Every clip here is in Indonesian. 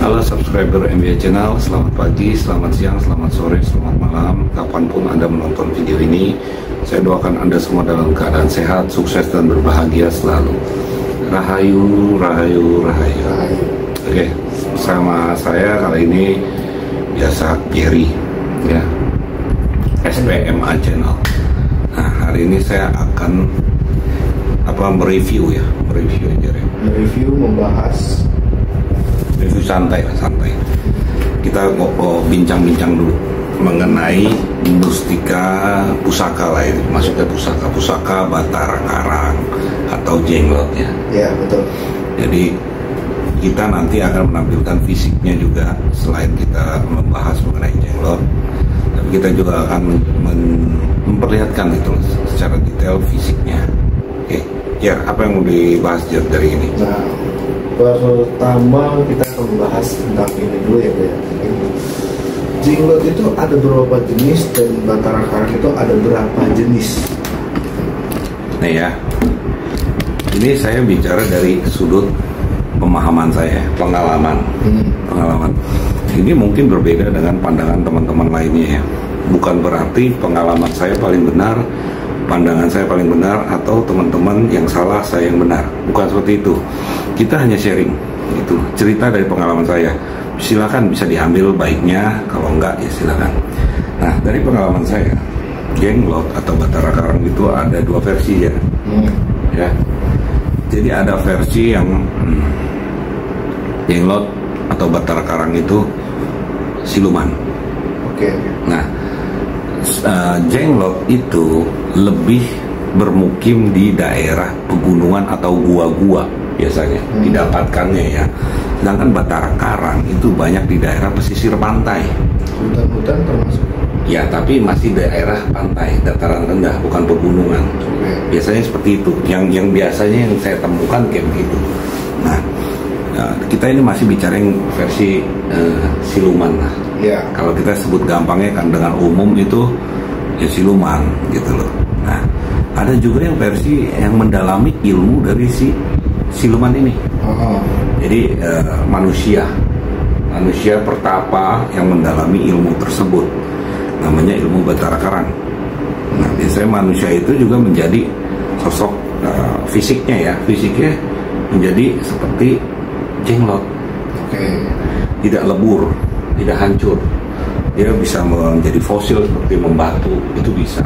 Halo subscriber MBA Channel, selamat pagi, selamat siang, selamat sore, selamat malam. Kapanpun Anda menonton video ini, saya doakan Anda semua dalam keadaan sehat, sukses, dan berbahagia selalu. Rahayu, rahayu, rahayu. Oke, sama saya kali ini biasa Jerry, ya, SPMA Channel. Nah, hari ini saya akan mereview aja, mereview, membahas, review santai. Kita bincang-bincang dulu mengenai mustika pusaka lah ini, maksudnya pusaka Batara Karang atau Jenglot ya. Ya, betul. Jadi kita nanti akan menampilkan fisiknya juga selain kita membahas mengenai Jenglot, tapi kita juga akan memperlihatkan itu secara detail fisiknya. Oke, ya, apa yang mau dibahas dari ini? Nah, pertama kita akan membahas tentang ini dulu ya, Jenglot itu ada berapa jenis dan Batara Karang itu ada berapa jenis? Nah ya, ini saya bicara dari sudut pemahaman saya, pengalaman. Ini mungkin berbeda dengan pandangan teman-teman lainnya ya. Bukan berarti pengalaman saya paling benar, pandangan saya paling benar, atau teman-teman yang salah saya yang benar. Bukan seperti itu. Kita hanya sharing, itu cerita dari pengalaman saya. Silakan bisa diambil baiknya, kalau enggak ya silakan. Nah, dari pengalaman saya, Jenglot atau Batara Karang itu ada dua versi ya. Ya. Jadi ada versi yang Jenglot atau Batara Karang itu siluman. Oke. Nah, Jenglot itu lebih bermukim di daerah pegunungan atau gua-gua biasanya didapatkannya ya. Sedangkan Batara Karang itu banyak di daerah pesisir pantai. Hutan-hutan termasuk? Ya, tapi masih daerah pantai, dataran rendah, bukan pegunungan. Biasanya seperti itu. Yang biasanya yang saya temukan kayak begitu. Nah, kita ini masih bicara yang versi siluman lah. Ya. Kalau kita sebut gampangnya kan dengan umum itu ya siluman gitu loh. Nah, ada juga yang versi yang mendalami ilmu dari si siluman ini. Jadi manusia pertapa yang mendalami ilmu tersebut, namanya ilmu Batara Karang. Nah, biasanya manusia itu juga menjadi sosok fisiknya menjadi seperti Jenglot. Tidak lebur, tidak hancur, dia bisa menjadi fosil seperti membatu, itu bisa.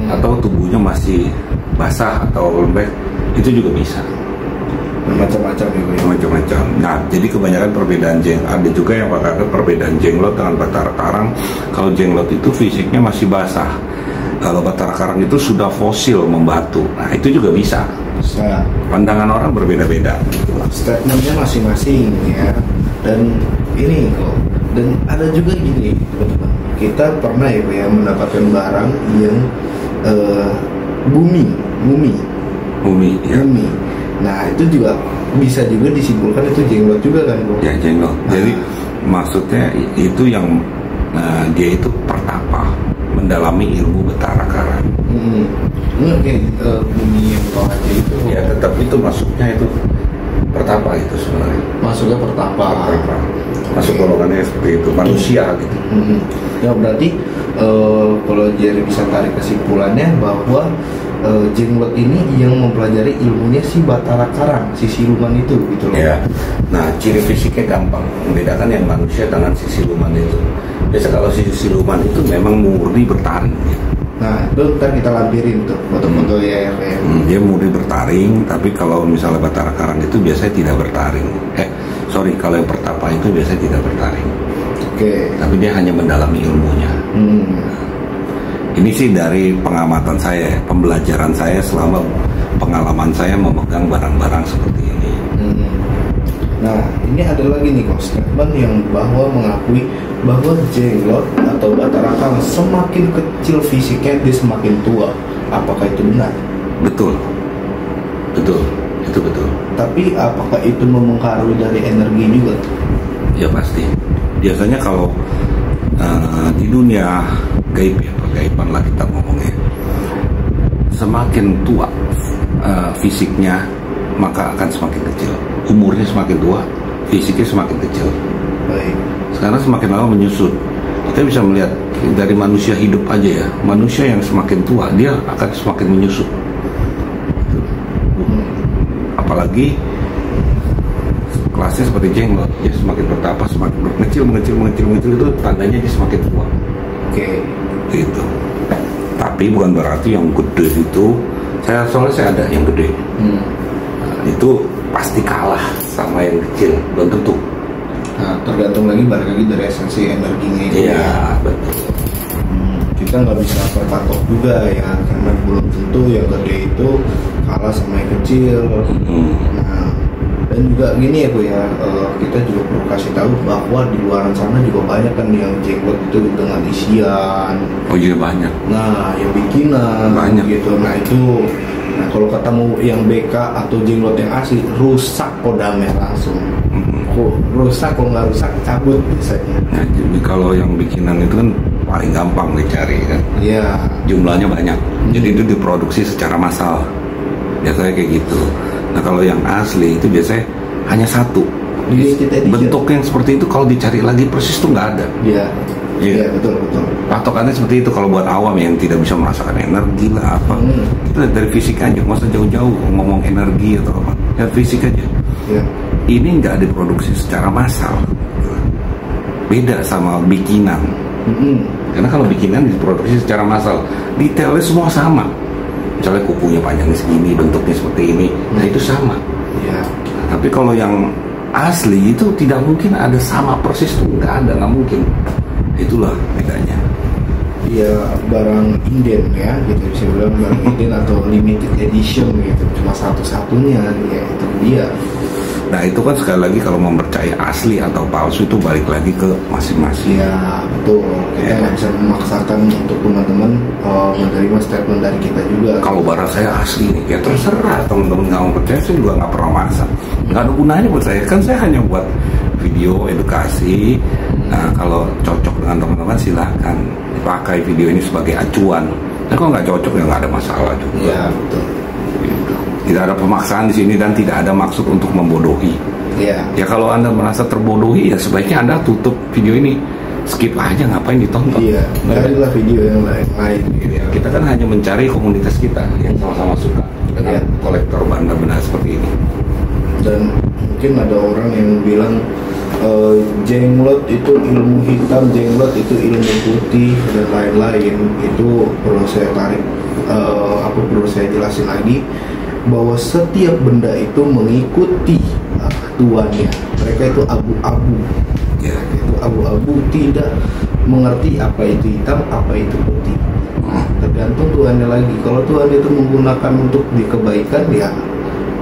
Atau tubuhnya masih basah atau lembek, itu juga bisa. Macam-macam. Nah, jadi kebanyakan perbedaan ada juga yang pakai perbedaan Jenglot dengan Batara Karang. Kalau Jenglot itu fisiknya masih basah, kalau Batara Karang itu sudah fosil membatu. Nah, itu juga bisa. Pandangan orang berbeda-beda. Statementnya masing-masing ya. Dan ini kok. Dan ada juga gini, teman-teman. Kita pernah ya mendapatkan barang yang bumi. Nah, itu juga bisa juga disimpulkan itu Jenglot juga kan, Bro? Ya, Jenglot. Jadi maksudnya itu yang dia itu pertapa mendalami ilmu Batara Karang. Bumi yang kau aja itu. Ya, tetap itu masuknya itu pertapa itu sebenarnya. Masuknya pertapa. Masuk golongannya seperti itu, manusia gitu. Ya berarti kalau Jerry bisa tarik kesimpulannya bahwa Jenglot ini yang mempelajari ilmunya si Batara Karang, si siluman itu gitu loh. Ya. Nah, ciri fisiknya gampang membedakan yang manusia dengan si siluman itu. Biasa kalau si siluman itu memang murni bertaring gitu. Nah, itu ntar kita lampirin tuh foto-foto ya. Dia murni bertaring, tapi kalau misalnya Batara Karang itu biasanya tidak bertaring. Kalau yang pertapa itu biasanya tidak bertaring. Tapi dia hanya mendalami ilmunya. Ini sih dari pengamatan saya, pembelajaran saya selama pengalaman saya memegang barang-barang seperti ini. Nah, ini ada lagi nih kok statement yang mengakui bahwa Jenglot atau Batara Karang semakin kecil fisiknya dia semakin tua. Apakah itu benar? Betul, itu betul. Tapi apakah itu mempengaruhi dari energi juga? Ya pasti. Biasanya kalau di dunia gaib ya, gaiban lah kita ngomongnya, semakin tua fisiknya maka akan semakin kecil. Umurnya semakin tua, fisiknya semakin kecil. Baik. Sekarang semakin lama menyusut. Kita bisa melihat dari manusia hidup aja ya, manusia yang semakin tua dia akan semakin menyusut. Apalagi kelasnya seperti jenglot, dia semakin bertambah, semakin mengecil itu tandanya dia semakin tua. Oke. Gitu. Tapi bukan berarti yang gede itu, soalnya saya ada yang gede. Itu pasti kalah sama yang kecil, belum tentu. Nah, tergantung lagi balik lagi dari esensi energinya itu. Iya, betul. Kita nggak bisa berpatok juga ya, karena belum tentu yang gede itu kalah sama yang kecil. Nah, dan juga gini ya Bu ya, kita juga perlu kasih tahu bahwa di luar sana juga banyak kan yang jenglot itu dengan isian. Oh iya banyak. Nah, yang bikinan banyak gitu. Nah itu, nah kalau ketemu yang BK atau jenglot yang asli, rusak kodamnya langsung. Rusak, kalau nggak rusak cabut biasanya. Nah, jadi kalau yang bikinan itu kan paling gampang dicari kan. Iya. Jumlahnya banyak. Jadi itu diproduksi secara massal. Biasanya kayak gitu. Nah kalau yang asli itu biasanya hanya satu. Bentuk yang seperti itu kalau dicari lagi persis tuh nggak ada. Iya. Iya betul. Patokannya seperti itu kalau buat awam yang tidak bisa merasakan energi lah apa. Kita lihat dari fisik aja, nggak usah jauh-jauh ngomong energi atau apa. Lihat fisik aja. Iya. Ini nggak diproduksi secara massal. Beda sama bikinan. Karena kalau bikinan diproduksi secara massal, detailnya semua sama. Misalnya kukunya panjangnya segini, bentuknya seperti ini, nah itu sama. Ya. Tapi kalau yang asli itu tidak mungkin ada sama persis tuh, nggak mungkin. Itulah bedanya. Iya, barang inden ya, gitu bisa bilang barang inden atau limited edition gitu, cuma satu-satunya, ya itu dia. Nah itu kan sekali lagi kalau mempercayai asli atau palsu itu balik lagi ke masing-masing. Ya betul, kita nggak bisa memaksakan untuk teman-teman menerima statement dari kita juga. Kalau barang saya asli nih, ya terserah teman-teman nggak mau percaya, saya juga nggak pernah maksa. Nggak ada gunanya buat saya, kan saya hanya buat video edukasi. Nah kalau cocok dengan teman-teman silahkan dipakai video ini sebagai acuan. Nah kalau nggak cocok ya nggak ada masalah juga. Ya betul. Tidak ada pemaksaan di sini dan tidak ada maksud untuk membodohi. Iya. Ya kalau Anda merasa terbodohi ya sebaiknya Anda tutup video ini, skip aja, ngapain ditonton. Iya. Carilah video yang lain. Ya, kita kan hanya mencari komunitas kita yang sama-sama suka dengan kolektor benda-benda seperti ini. Dan mungkin ada orang yang bilang jenglot itu ilmu hitam, jenglot itu ilmu putih dan lain-lain. Itu perlu saya tarik, perlu saya jelasin lagi bahwa setiap benda itu mengikuti tuannya. Mereka itu abu-abu. Ya, itu abu-abu, tidak mengerti apa itu hitam, apa itu putih. Tergantung tuannya lagi. Kalau tuan itu menggunakan untuk dikebaikan, ya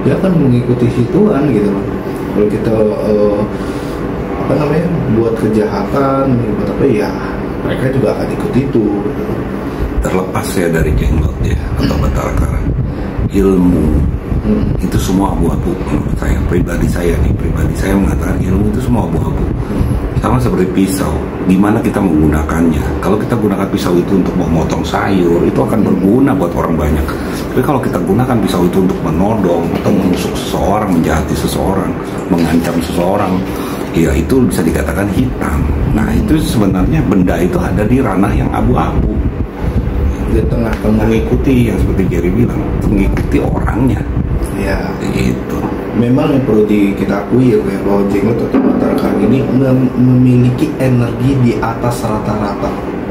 dia akan mengikuti si tuan gitu loh. Kalau kita buat kejahatan, buat apa ya, mereka juga akan ikut itu. Terlepas ya dari jenglot ya atau Batara Karang, ilmu itu semua abu-abu menurut saya. Pribadi saya mengatakan ilmu itu semua abu-abu. Sama seperti pisau, di mana kita menggunakannya. Kalau kita gunakan pisau itu untuk memotong sayur, itu akan berguna buat orang banyak. Tapi kalau kita gunakan pisau itu untuk menodong atau menusuk seseorang, menjahati seseorang, mengancam seseorang, ya itu bisa dikatakan hitam. Nah itu sebenarnya benda itu ada di ranah yang abu-abu, di tengah-tengah, mengikuti yang seperti Jerry bilang, mengikuti orangnya. Ya itu memang yang perlu kita akui ya bahwa jenglot atau Batara Karang ini memiliki energi di atas rata-rata.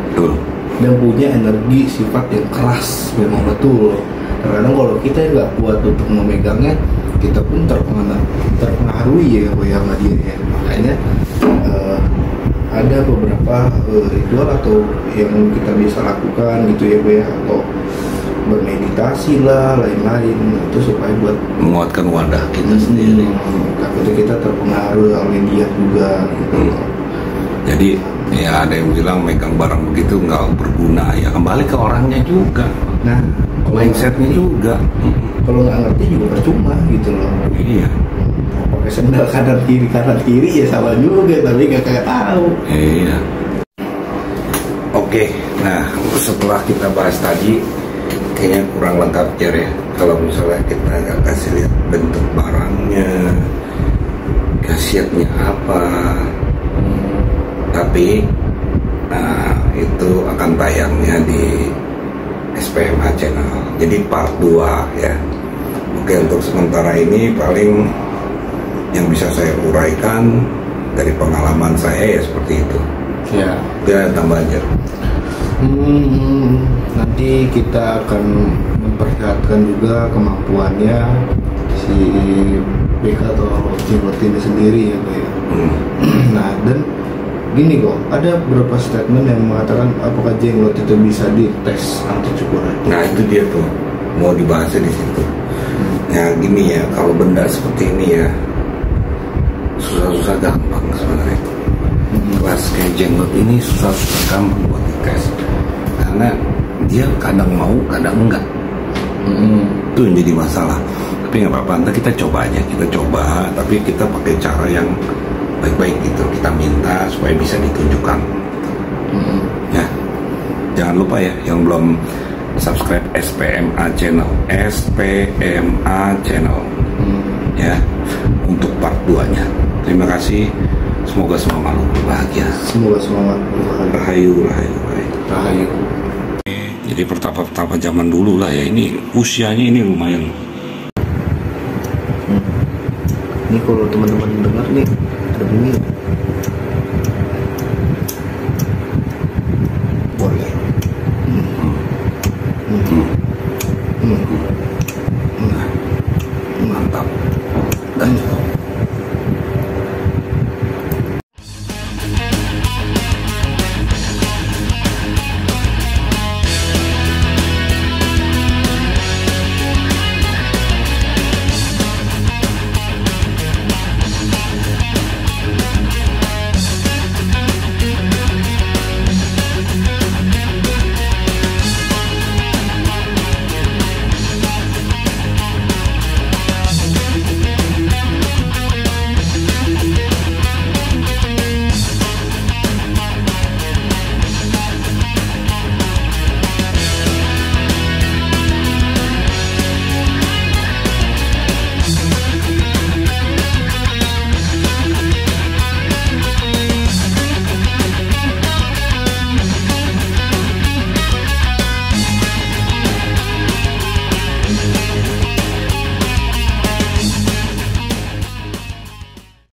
Betul. Dan punya energi sifat yang keras, memang betul. Terkadang kalau kita nggak kuat untuk memegangnya, kita pun terpengaruhi ya sama dia ya. Makanya ada beberapa ritual atau yang kita bisa lakukan gitu ya, atau bermeditasi lah, lain-lain, itu supaya buat menguatkan wadah kita sendiri. Takutnya kita terpengaruh oleh dia juga gitu. Jadi ya ada yang bilang megang barang begitu nggak berguna, ya kembali ke orangnya juga. Nah, mindsetnya juga. Kalau nggak ngerti juga percuma gitu loh. Iya. Pakai sendal kanan kiri ya sama juga, tapi nggak kayak tahu. Iya. Oke, nah setelah kita bahas tadi, kayaknya kurang lengkap ya. Kalau misalnya kita nggak kasih lihat bentuk barangnya, khasiatnya apa, tapi itu akan tayangnya di SPMA channel. Jadi part 2 ya. Oke, untuk sementara ini paling yang bisa saya uraikan dari pengalaman saya ya seperti itu. Ya. Ya, tambah aja. Nanti kita akan memperlihatkan juga kemampuannya si BK atau Jenglot ini sendiri ya Pak ya. Nah, dan gini kok, ada beberapa statement yang mengatakan apakah Jenglot itu bisa dites anti cukuran. Nah itu dia tuh mau dibahasnya di situ. Ya gini ya, kalau benda seperti ini ya susah-susah gampang sebenarnya. Kelas kayak Jenglot ini susah-susah gampang buat dites karena dia kadang mau kadang enggak. Itu yang jadi masalah. Tapi nggak apa-apa, nanti kita coba aja, tapi kita pakai cara yang baik-baik gitu. Kita minta supaya bisa ditunjukkan. Ya, jangan lupa ya yang belum subscribe SPMA channel, ya, untuk part 2-nya. Terima kasih. Semoga semua makhluk berbahagia. Semoga semua makhluk berbahagia. Rahayu. Jadi pertapa-pertapa zaman dulu lah ya. Ini usianya ini lumayan. Ini kalau teman-teman dengar nih ada bunyi.